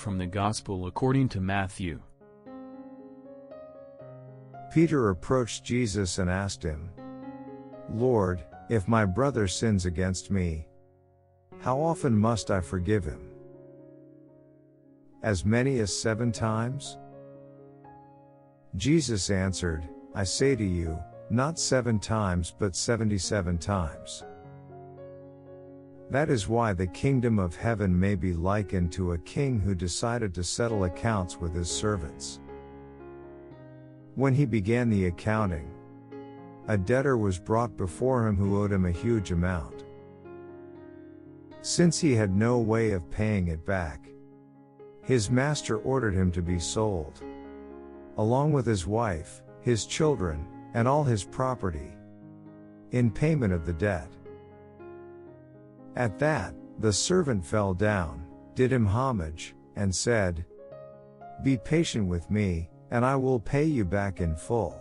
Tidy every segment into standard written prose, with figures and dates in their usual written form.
from the Gospel according to Matthew. Peter approached Jesus and asked him, "Lord, if my brother sins against me, how often must I forgive him? As many as 7 times?" Jesus answered, "I say to you, not 7 times but 77 times. That is why the kingdom of heaven may be likened to a king who decided to settle accounts with his servants. When he began the accounting, a debtor was brought before him who owed him a huge amount. Since he had no way of paying it back, his master ordered him to be sold, along with his wife, his children, and all his property, in payment of the debt. At that, the servant fell down, did him homage, and said, 'Be patient with me, and I will pay you back in full.'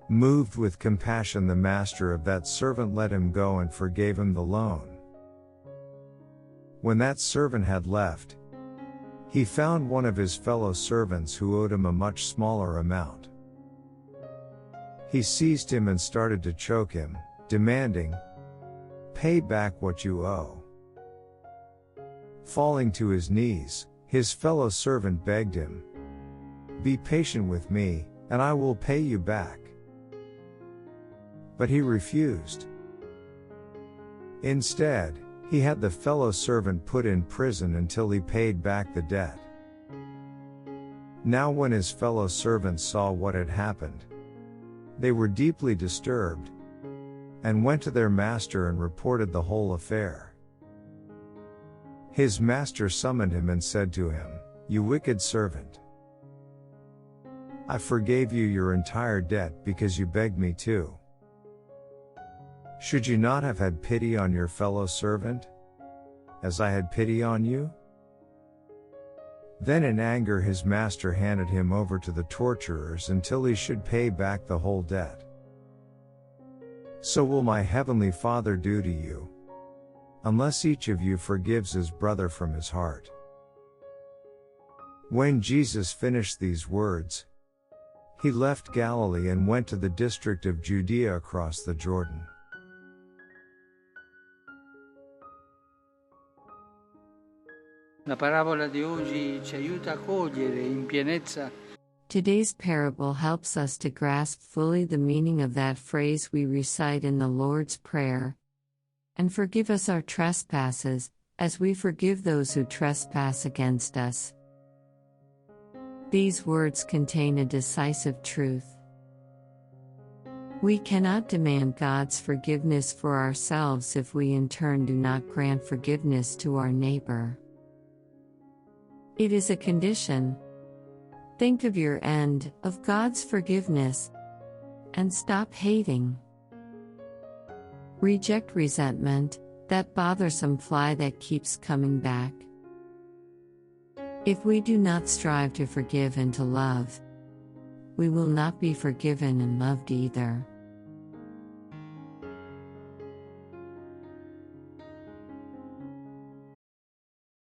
Moved with compassion, the master of that servant let him go and forgave him the loan. When that servant had left, he found one of his fellow servants who owed him a much smaller amount. He seized him and started to choke him, demanding, 'Pay back what you owe.' Falling to his knees, his fellow servant begged him, 'Be patient with me, and I will pay you back.' But he refused. Instead, he had the fellow servant put in prison until he paid back the debt. Now when his fellow servants saw what had happened, they were deeply disturbed, and went to their master and reported the whole affair. His master summoned him and said to him, 'You wicked servant! I forgave you your entire debt because you begged me to. Should you not have had pity on your fellow servant, as I had pity on you?' Then in anger his master handed him over to the torturers until he should pay back the whole debt. So will my heavenly Father do to you, unless each of you forgives his brother from his heart." When Jesus finished these words, he left Galilee and went to the district of Judea across the Jordan. La parabola di oggi ci aiuta a cogliere in pienezza. Today's parable helps us to grasp fully the meaning of that phrase we recite in the Lord's Prayer. "And forgive us our trespasses, as we forgive those who trespass against us." These words contain a decisive truth. We cannot demand God's forgiveness for ourselves if we in turn do not grant forgiveness to our neighbor. It is a condition. Think of your end, of God's forgiveness, and stop hating. Reject resentment, that bothersome fly that keeps coming back. If we do not strive to forgive and to love, we will not be forgiven and loved either.